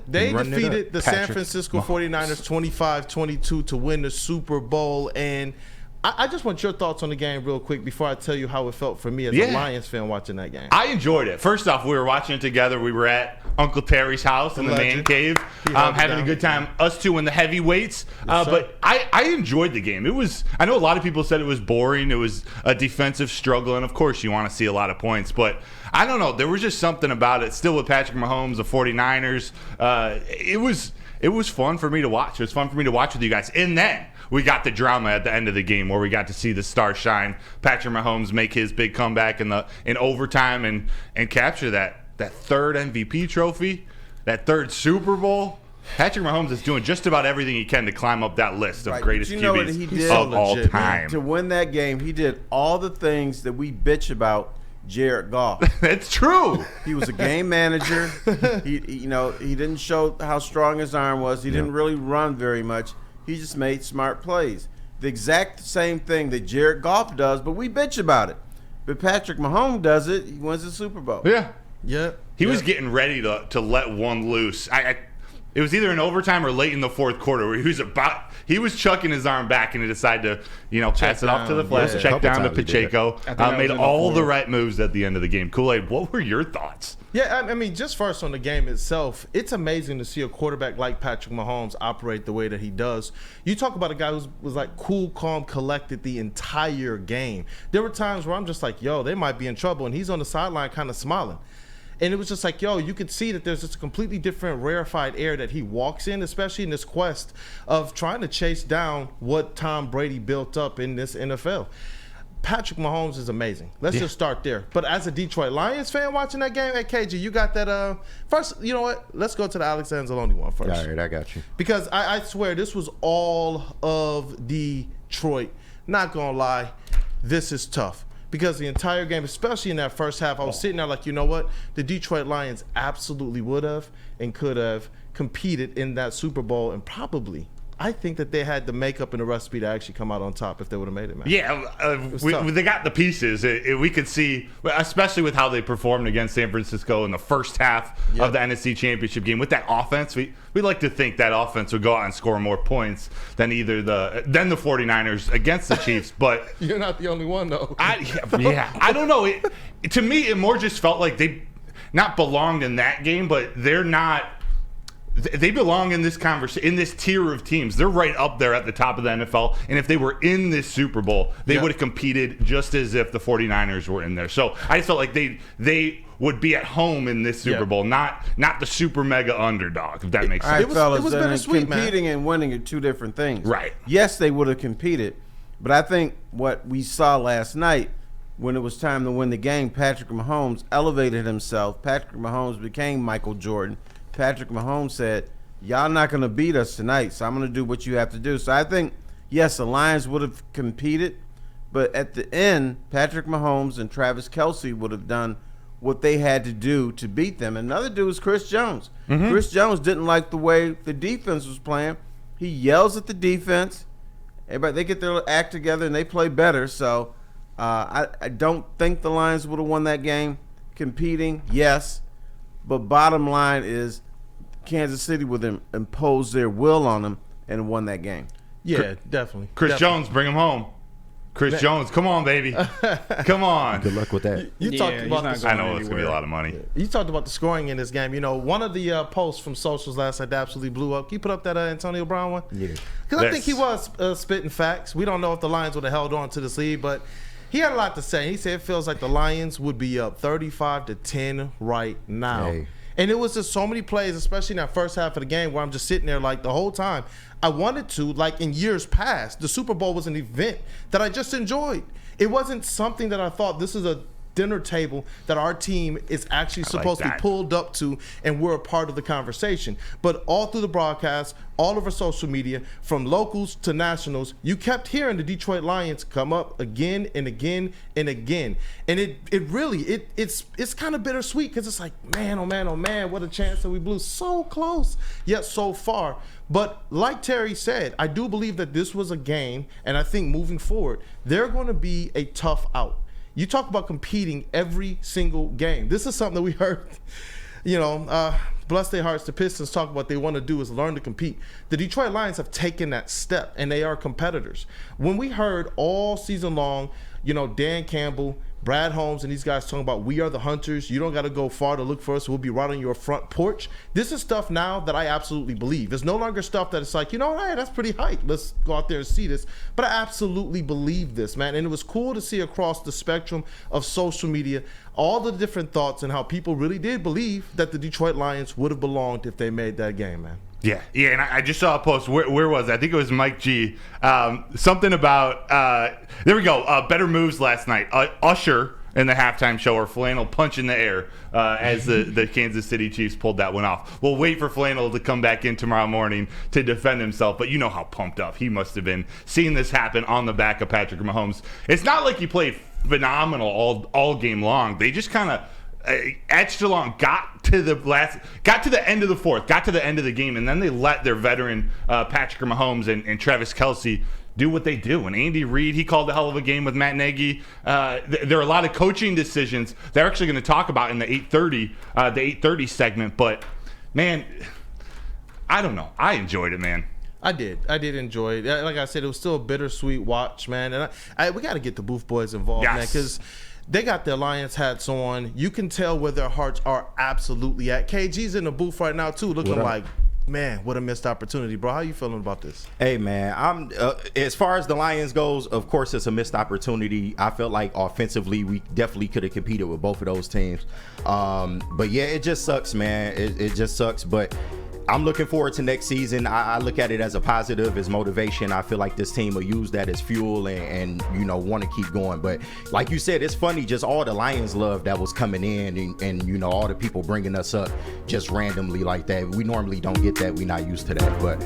They defeated the San Francisco 49ers 25-22 to win the Super Bowl. And I just want your thoughts on the game real quick before I tell you how it felt for me as a Lions fan watching that game. I enjoyed it. First off, we were watching it together. We were at Uncle Terry's house in the man cave, having a good time. Us two in the heavyweights. But I enjoyed the game. I know a lot of people said it was boring. It was a defensive struggle. And, of course, you want to see a lot of points. But I don't know. There was just something about it. Still with Patrick Mahomes, the 49ers. It was fun for me to watch. It was fun for me to watch with you guys. And then we got the drama at the end of the game where we got to see the star shine. Patrick Mahomes make his big comeback in overtime and capture that third MVP trophy, that third Super Bowl. Patrick Mahomes is doing just about everything he can to climb up that list of greatest QBs of all time. To win that game, he did all the things that we bitch about Jared Goff. It's true. He was a game manager. He didn't show how strong his arm was. He didn't really run very much. He just made smart plays. The exact same thing that Jared Goff does, but we bitch about it. But Patrick Mahomes does it. He wins the Super Bowl. Yeah. He was getting ready to let one loose. It was either in overtime or late in the fourth quarter where he was chucking his arm back and he decided to pass it off to the flesh, check down to Pacheco. Made all the right moves at the end of the game. Kool-Aid, what were your thoughts? Yeah, I mean, just first on the game itself, it's amazing to see a quarterback like Patrick Mahomes operate the way that he does. You talk about a guy who was like cool, calm, collected the entire game. There were times where I'm just like, yo, they might be in trouble, and he's on the sideline kind of smiling. And it was just like, yo, you could see that there's just a completely different rarefied air that he walks in, especially in this quest of trying to chase down what Tom Brady built up in this NFL. Patrick Mahomes is amazing. Let's just start there. But as a Detroit Lions fan watching that game at KG, you got that. First, you know what? Let's go to the Alex Anzalone one first. All right, I got you. Because I swear this was all of Detroit. Not going to lie, this is tough. Because the entire game, especially in that first half, I was sitting there like, you know what? The Detroit Lions absolutely would have and could have competed in that Super Bowl, and probably, I think that they had the makeup and the recipe to actually come out on top if they would have made it, man. Yeah, they got the pieces. We could see, especially with how they performed against San Francisco in the first half of the NFC Championship game. With that offense, we like to think that offense would go out and score more points than the 49ers against the Chiefs. But you're not the only one, though. I don't know. To me, it more just felt like they not belonged in that game, but they're not. They belong in this conversation, in this tier of teams. They're right up there at the top of the NFL. And if they were in this Super Bowl, they would have competed just as if the 49ers were in there. So I just felt like they would be at home in this Super Bowl, not the super mega underdog, if that makes sense. All right, fellas, it was bittersweet, competing and winning are two different things. Right. Yes, they would have competed. But I think what we saw last night, when it was time to win the game, Patrick Mahomes elevated himself. Patrick Mahomes became Michael Jordan. Patrick Mahomes said, y'all not going to beat us tonight, so I'm going to do what you have to do. So I think, yes, the Lions would have competed, but at the end, Patrick Mahomes and Travis Kelce would have done what they had to do to beat them. Another dude was Chris Jones. Mm-hmm. Chris Jones didn't like the way the defense was playing. He yells at the defense. Everybody, they get their act together, and they play better. So I don't think the Lions would have won that game. Competing, yes, but bottom line is Kansas City would impose their will on them and won that game. Yeah, definitely. Chris Jones, bring him home. Chris Jones, come on, baby. Come on. Good luck with that. You talked about I know it's going to be a lot of money. You talked about the scoring in this game. You know, one of the posts from socials last night that absolutely blew up. Can you put up that Antonio Brown one? Yeah. Because I think he was spitting facts. We don't know if the Lions would have held on to this lead, but he had a lot to say. He said it feels like the Lions would be up 35-10 right now. Hey. And it was just so many plays, especially in that first half of the game, where I'm just sitting there like the whole time. I wanted to, like in years past, the Super Bowl was an event that I just enjoyed. It wasn't something that I thought this is a dinner table that our team is actually supposed to be pulled up to and we're a part of the conversation. But all through the broadcast, all over social media, from locals to nationals, you kept hearing the Detroit Lions come up again and again and again. And it's kind of bittersweet because it's like, man, oh man, oh man, what a chance that we blew. So close, yet so far. But like Terry said, I do believe that this was a game, and I think moving forward, they're going to be a tough out. You talk about competing every single game. This is something that we heard. bless their hearts, the Pistons talk about what they want to do is learn to compete. The Detroit Lions have taken that step, and they are competitors. When we heard all season long, Dan Campbell, Brad Holmes, and these guys talking about we are the hunters. You don't got to go far to look for us. We'll be right on your front porch. This is stuff now that I absolutely believe. It's no longer stuff that it's like, hey, that's pretty hype. Let's go out there and see this. But I absolutely believe this, man. And it was cool to see across the spectrum of social media all the different thoughts and how people really did believe that the Detroit Lions would have belonged if they made that game, man. Yeah, and I just saw a post. Where was it? I think it was Mike G. Something about there we go. Better moves last night. Usher in the halftime show, or Flannel punch in the air as the Kansas City Chiefs pulled that one off. We'll wait for Flannel to come back in tomorrow morning to defend himself, but you know how pumped up he must have been seeing this happen on the back of Patrick Mahomes. It's not like he played phenomenal all game long. They just kind of edged along, got to the end of the fourth, got to the end of the game, and then they let their veteran Patrick Mahomes and Travis Kelce do what they do. And Andy Reid, he called a hell of a game with Matt Nagy. There are a lot of coaching decisions they're actually going to talk about in the 8:30 segment. But man, I don't know. I enjoyed it, man. I did enjoy it. Like I said, it was still a bittersweet watch, man. And we got to get the Booth Boys involved, man, because they got their Lions hats on. You can tell where their hearts are absolutely at. KG's in the booth right now, too, looking like, man, what a missed opportunity, bro. How you feeling about this? Hey, man, I'm as far as the Lions goes, of course, it's a missed opportunity. I felt like offensively, we definitely could have competed with both of those teams. But, yeah, it just sucks, man. It just sucks. But I'm looking forward to next season. I look at it as a positive, as motivation. I feel like this team will use that as fuel and want to keep going. But like you said, it's funny, just all the Lions love that was coming in and all the people bringing us up just randomly like that. We normally don't get that. We're not used to that. But